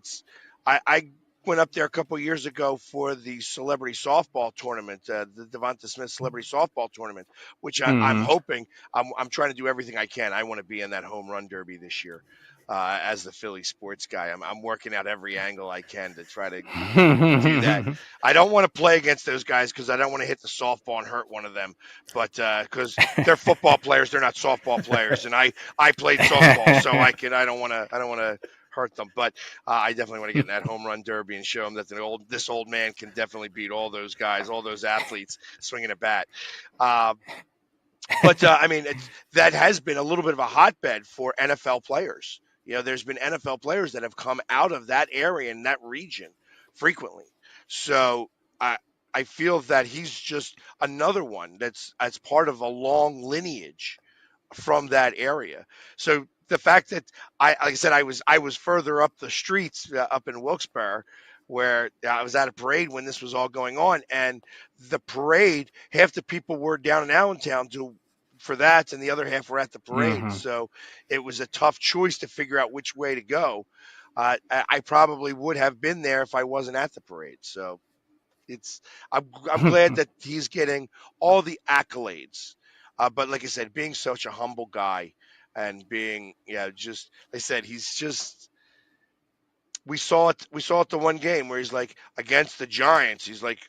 I went up there a couple of years ago for the celebrity softball tournament, the Devonta Smith celebrity softball tournament, which I'm Hmm. hoping I'm trying to do everything I can. I want to be in that home run derby this year. As the Philly sports guy, I'm working out every angle I can to try to do that. I don't want to play against those guys because I don't want to hit the softball and hurt one of them. But because they're football players, they're not softball players, and I played softball, so I don't want to hurt them. But I definitely want to get in that home run derby and show them that this old man can definitely beat all those guys, all those athletes swinging a bat. Uh, but I mean, that has been a little bit of a hotbed for NFL players. There's been NFL players that have come out of that area and that region frequently. So I I feel that he's just another one that's part of a long lineage from that area. So the fact that like I said, I was further up the streets up in Wilkes-Barre, where I was at a parade when this was all going on, and the parade, half the people were down in Allentown for that, and the other half were at the parade. Hmm. So it was a tough choice to figure out which way to go. I probably would have been there if I wasn't at the parade. So it's I'm glad that he's getting all the accolades. But like I said, being such a humble guy and being just like I said, he's just we saw it the one game where he's like against the Giants, he's like,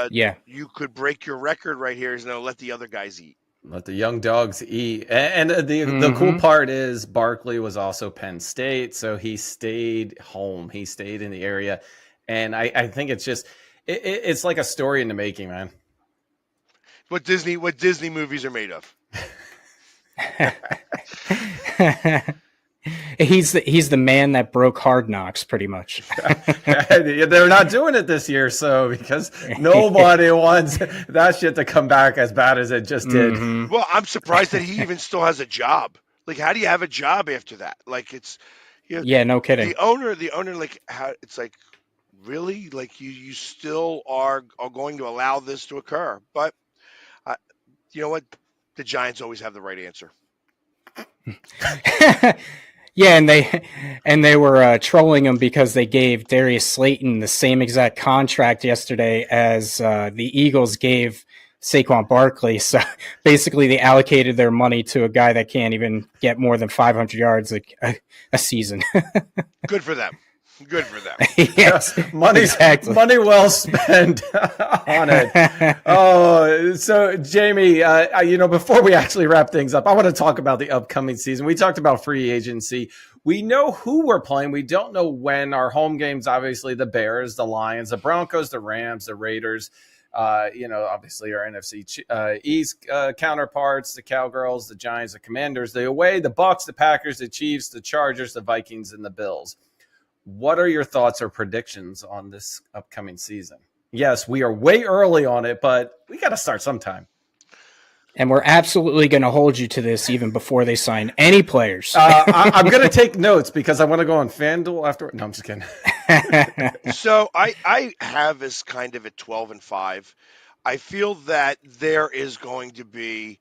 Yeah. you could break your record right here. He's no, let the other guys eat. Let the young dogs eat. And the cool Hmm. part is Barkley was also Penn State, so he stayed home. He stayed in the area, and I think it's just it's like a story in the making, man. What Disney movies are made of. He's the man that broke Hard Knocks, pretty much. They're not doing it this year, so because nobody wants that shit to come back as bad as it just did. Hmm. Well, I'm surprised that he even still has a job. Like, how do you have a job after that? Like, it's you know, Yeah, no kidding. the owner, like, how it's like, really, like, you still are going to allow this to occur. But uh, you know what? The Giants always have the right answer. Yeah, and they were trolling him because they gave Darius Slayton the same exact contract yesterday as the Eagles gave Saquon Barkley. So basically, they allocated their money to a guy that can't even get more than 500 yards a season. Good for them. Good for them. Yes, exactly. Money well spent on it. Oh, so Jamie, before we actually wrap things up, I want to talk about the upcoming season. We talked about free agency. We know who we're playing. We don't know when. Our home games, obviously, the Bears, the Lions, the Broncos, the Rams, the Raiders. Obviously our NFC East counterparts, the Cowgirls, the Giants, the Commanders. The away, the Bucks, the Packers, the Chiefs, the Chargers, the Vikings, and the Bills. What are your thoughts or predictions on this upcoming season? Yes, we are way early on it, but we got to start sometime. And we're absolutely going to hold you to this even before they sign any players. I'm going to take notes because I want to go on FanDuel after. No, I'm just kidding. So I have as kind of at 12-5. I feel that there is going to be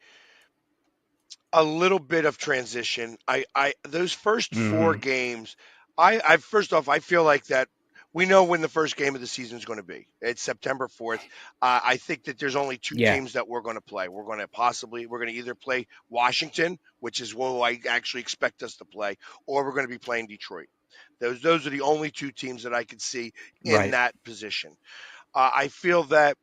a little bit of transition. I those first four Hmm. games, I first off, I feel like that we know when the first game of the season is going to be. It's September 4th. I think that there's only two Yeah, teams that we're going to play. We're going to either play Washington, which is who I actually expect us to play, or we're going to be playing Detroit. Those are the only two teams that I could see in right. that position. I feel that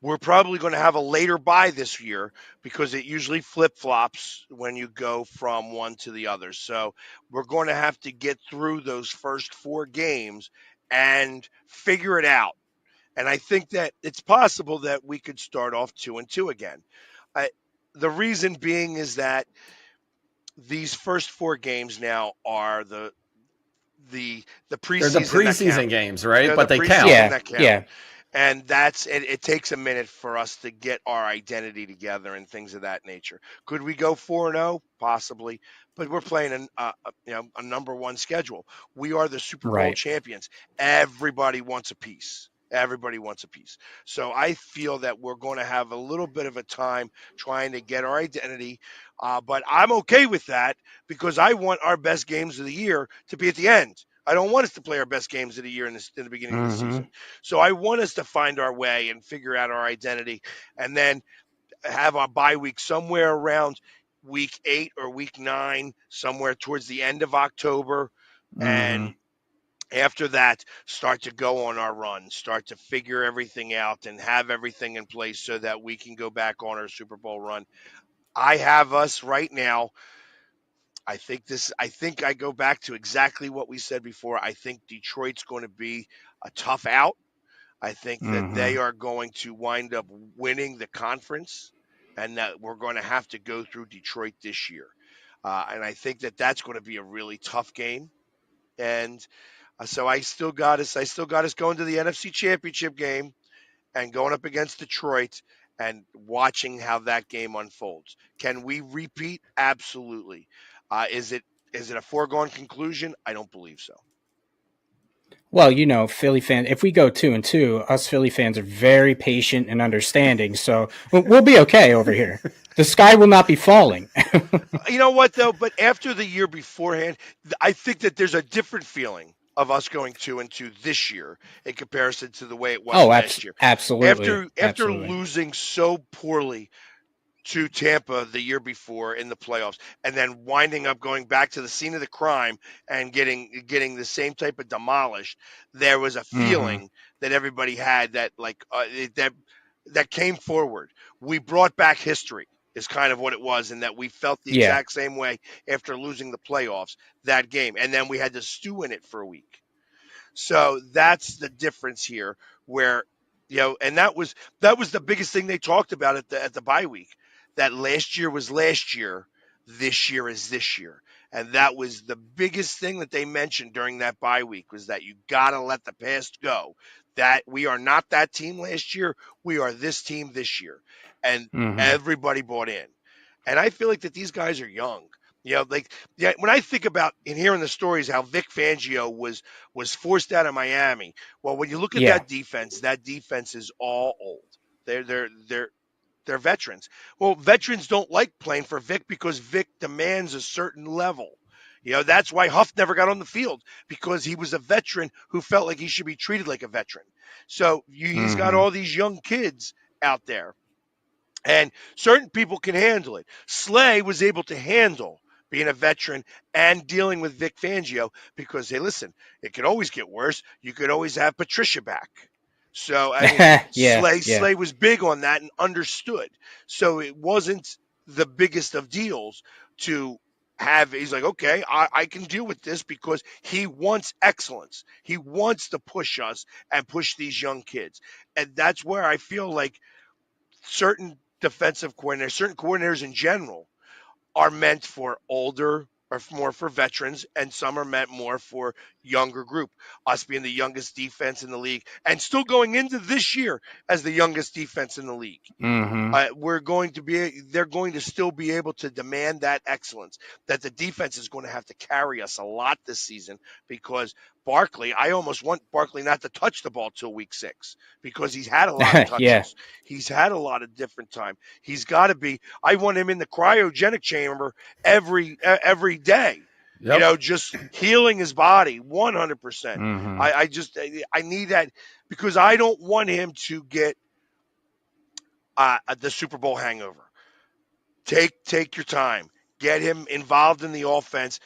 we're probably going to have a later buy this year because it usually flip flops when you go from one to the other. So we're going to have to get through those first four games and figure it out. And I think that it's possible that we could start off 2-2 again. The reason being is that these first 4 games now are the They're the preseason that count. preseason games, right? They're the But they count. preseason Yeah, that count. yeah, And it takes a minute for us to get our identity together and things of that nature. Could we go 4-0? Possibly, but we're playing a number one schedule. We are the Super Bowl right. champions. Everybody wants a piece. Everybody wants a piece. So I feel that we're going to have a little bit of a time trying to get our identity, but I'm okay with that because I want our best games of the year to be at the end. I don't want us to play our best games of the year in the beginning of the Mm-hmm. season. So I want us to find our way and figure out our identity, and then have our bye week somewhere around week 8 or week 9, somewhere towards the end of October. Mm-hmm. And after that, start to go on our run, start to figure everything out and have everything in place so that we can go back on our Super Bowl run. I have us right now. I think I go back to exactly what we said before. I think Detroit's going to be a tough out. I think that Mm-hmm. they are going to wind up winning the conference, and that we're going to have to go through Detroit this year. And I think that that's going to be a really tough game. And so I still got us. I still got us going to the NFC Championship game and going up against Detroit and watching how that game unfolds. Can we repeat? Absolutely. Is it a foregone conclusion? I don't believe so. Well, Philly fans, if we go 2-2, us Philly fans are very patient and understanding, so we'll be okay over here. The sky will not be falling. You know what though? But after the year beforehand, I think that there's a different feeling of us going 2-2 this year in comparison to the way it was Oh, last year. absolutely. After Absolutely. losing so poorly to Tampa the year before in the playoffs, and then winding up going back to the scene of the crime and getting the same type of demolished, there was a Mm-hmm. feeling that everybody had that that came forward. We brought back history. Is kind of what it was, and that we felt the Yeah. exact same way after losing the playoffs that game, and then we had to stew in it for a week. So that's the difference here, where and that was the biggest thing they talked about at the bye week. That last year was last year, this year is this year, and that was the biggest thing that they mentioned during that bye week was that you got to let the past go. That we are not that team last year, we are this team this year, and Mm-hmm. everybody bought in. And I feel like that these guys are young. Like yeah, when I think about and hearing the stories how Vic Fangio was forced out of Miami. Well, when you look at Yeah. that defense is all old. They're veterans. Well, veterans don't like playing for Vic because Vic demands a certain level. That's why Huff never got on the field because he was a veteran who felt like he should be treated like a veteran. So he's got Mm-hmm. all these young kids out there and certain people can handle it. Slay was able to handle being a veteran and dealing with Vic Fangio because, hey, listen, it could always get worse. You could always have Patricia back. So, I mean, Yeah. Slay Yeah. Slay was big on that and understood. So it wasn't the biggest of deals to have. He's like, okay, I can deal with this because he wants excellence. He wants to push us and push these young kids. And that's where I feel like certain coordinators in general are meant for older or more for veterans, and some are meant more for younger group. Us being the youngest defense in the league, and still going into this year as the youngest defense in the league. Mm-hmm. They're going to still be able to demand that excellence that the defense is going to have to carry us a lot this season because Barkley, I almost want Barkley not to touch the ball till week 6 because he's had a lot of Yeah. touches. He's had a lot of different time. He's got to be, I want him in the cryogenic chamber every day. Yep. Just healing his body 100%. Mm-hmm. I need that because I don't want him to get the Super Bowl hangover. Take your time. Get him involved in the offense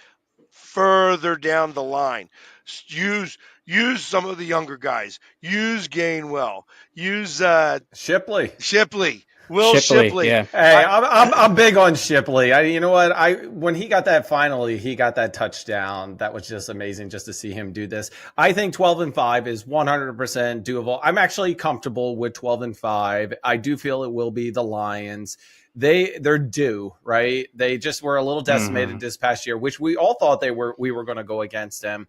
further down the line. Use some of the younger guys. Use Gainwell. Use Shipley. Shipley. Will Shipley, Shipley. yeah. Hey, I'm big on Shipley. You know what? When he got that touchdown. That was just amazing just to see him do this. I think 12-5 is 100% doable. I'm actually comfortable with 12-5. I do feel it will be the Lions. They're due, right? They just were a little decimated this past year, which we all thought we were going to go against them.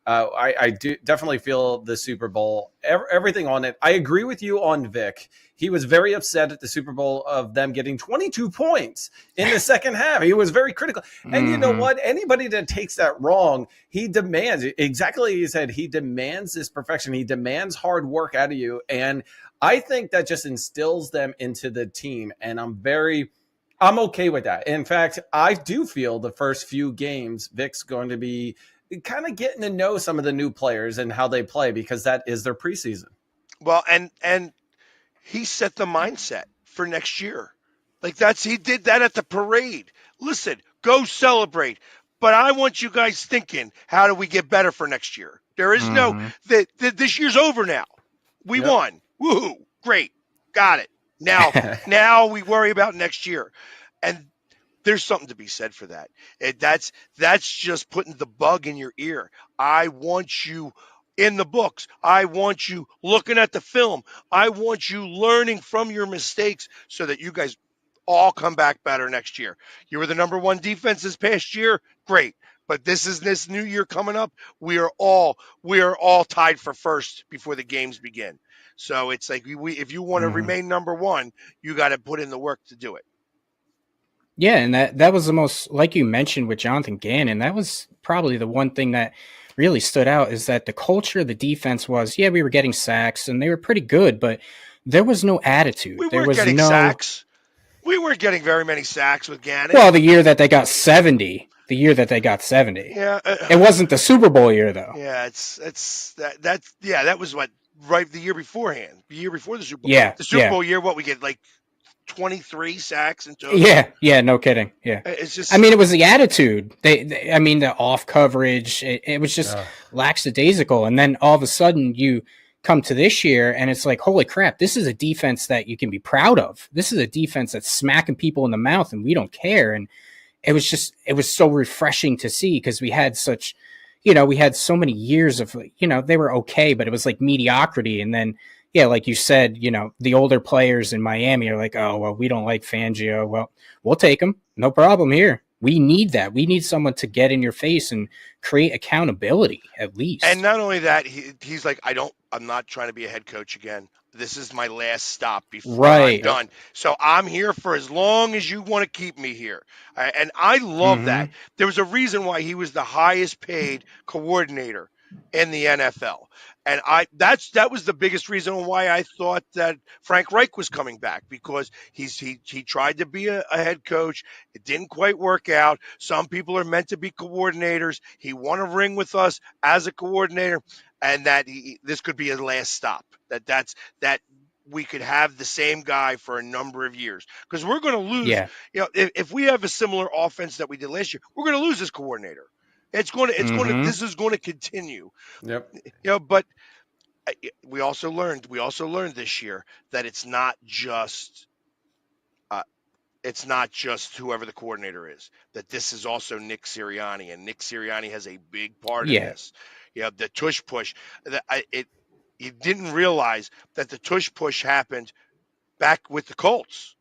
I do definitely feel the Super Bowl, everything on it. I agree with you on Vic. He was very upset at the Super Bowl of them getting 22 points in the second half. He was very critical. And you know what? Anybody that takes that wrong, he demands exactly as he said. He demands this perfection. He demands hard work out of you. And I think that just instills them into the team. And I'm okay with that. In fact, I do feel the first few games, Vic's going to be kind of getting to know some of the new players and how they play because that is their preseason. Well, and he set the mindset for next year. Like he did that at the parade. Listen, go celebrate. But I want you guys thinking, how do we get better for next year? There is no this year's over now. We won. Woohoo. Great. Got it. Now we worry about next year. And there's something to be said for that. That's just putting the bug in your ear. I want you in the books. I want you looking at the film. I want you learning from your mistakes so that you guys all come back better next year. You were the number one defense this past year. Great. But this new year coming up, we are all tied for first before the games begin. So it's like if you want to remain number one, you got to put in the work to do it. Yeah, and that was the most, like you mentioned with Jonathan Gannon, that was probably the one thing that really stood out is that the culture of the defense was, we were getting sacks and they were pretty good, but there was no attitude. We There weren't was getting no sacks. We weren't getting very many sacks with Gannon. Well, the year that they got 70. Yeah, it wasn't the Super Bowl year though. Yeah, that was what right the year beforehand, the year before the Super Bowl. Yeah, the Super Bowl year, what we get like 23 sacks in total. Yeah, no kidding. Yeah, it's just. I mean, it was the attitude. I mean, the off coverage. It was just lackadaisical, and then all of a sudden you come to this year, and it's like, holy crap! This is a defense that you can be proud of. This is a defense that's smacking people in the mouth, and we don't care. And it was so refreshing to see because we had such, we had so many years of, they were okay, but it was like mediocrity, and then. Yeah, like you said, the older players in Miami are like, oh, well, we don't like Fangio. Well, we'll take him. No problem here. We need that. We need someone to get in your face and create accountability, at least. And not only that, he's like, I'm not trying to be a head coach again. This is my last stop before I'm done. So I'm here for as long as you want to keep me here. And I love that. There was a reason why he was the highest paid coordinator in the NFL. And that was the biggest reason why I thought that Frank Reich was coming back, because he tried to be a head coach. It didn't quite work out. Some people are meant to be coordinators. He won a ring with us as a coordinator, and that this could be his last stop. That we could have the same guy for a number of years, because we're going to lose. Yeah. If we have a similar offense that we did last year, we're going to lose this coordinator. This is going to continue. Yep. But we also learned this year that it's not just whoever the coordinator is. That this is also Nick Sirianni, and Nick Sirianni has a big part in this. The tush push. You didn't realize that the tush push happened back with the Colts.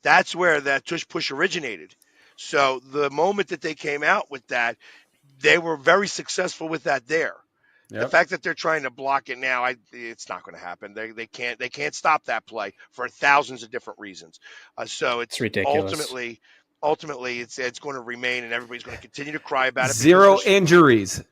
That's where that tush push originated. So the moment that they came out with that, they were very successful with that there. Yep. The fact that they're trying to block it now, it's not going to happen. They can't stop that play for thousands of different reasons. So it's ridiculous. Ultimately, it's going to remain, and everybody's going to continue to cry about it. Zero injuries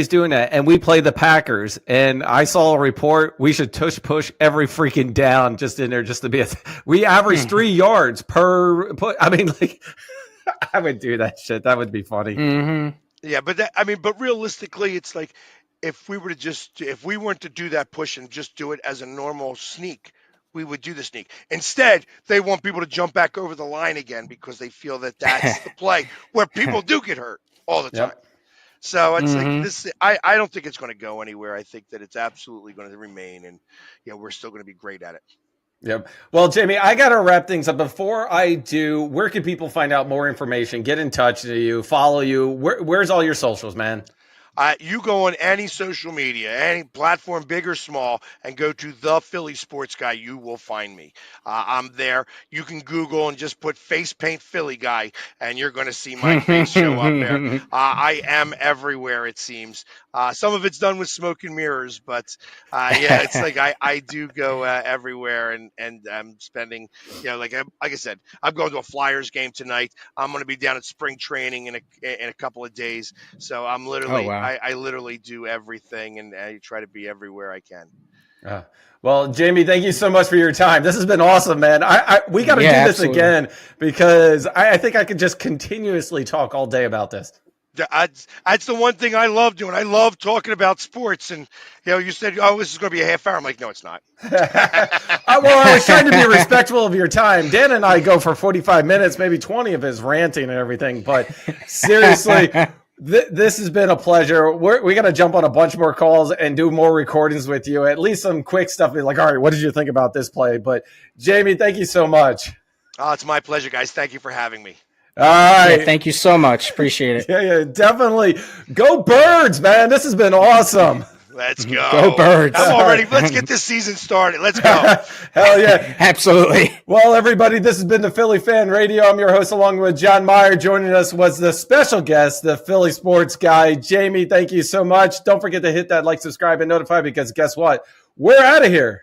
doing that, and we play the Packers. And I saw a report we should tush push every freaking down just in there just to be. We average 3 yards per. I mean, like. I would do that shit. That would be funny. Yeah, but realistically, it's like if we weren't to do that push and just do it as a normal sneak, we would do the sneak. Instead, they want people to jump back over the line again because they feel that that's the play where people do get hurt all the time. Yep. So it's like this. I don't think it's going to go anywhere. I think that it's absolutely going to remain, and we're still going to be great at it. Yep. Well, Jamie, I got to wrap things up. Before I do, where can people find out more information, get in touch with you, follow you? Where's all your socials, man? You go on any social media, any platform, big or small, and go to the Philly Sports Guy. You will find me. I'm there. You can Google and just put face paint Philly guy, and you're going to see my face show up there. I am everywhere, it seems. Some of it's done with smoke and mirrors, but yeah, it's like I do go everywhere, and I'm spending, like I said, I'm going to a Flyers game tonight. I'm going to be down at spring training in a couple of days. So I'm Oh, literally, wow. I literally do everything, and I try to be everywhere I can. Well, Jamie, thank you so much for your time. This has been awesome, man. We got to do this absolutely. again because I think I could just continuously talk all day about this. That's the one thing I love doing. I love talking about sports. And, you said, oh, this is going to be a half hour. I'm like, no, it's not. Well, I was trying to be respectful of your time. Dan and I go for 45 minutes, maybe 20 of his ranting and everything. But seriously, this has been a pleasure. We got to jump on a bunch more calls and do more recordings with you. At least some quick stuff. Like, all right, what did you think about this play? But Jamie, thank you so much. Oh, it's my pleasure, guys. Thank you for having me. All right. Yeah, thank you so much. Appreciate it. Yeah, definitely. Go Birds, man. This has been awesome. Let's go. Go Birds. I'm all ready. Let's get this season started. Let's go. Hell yeah. Absolutely. Well, everybody, this has been the Philly Fan Radio. I'm your host along with John Myer. Joining us was the special guest, the Philly Sports Guy. Jamie, thank you so much. Don't forget to hit that like, subscribe, and notify because guess what? We're out of here.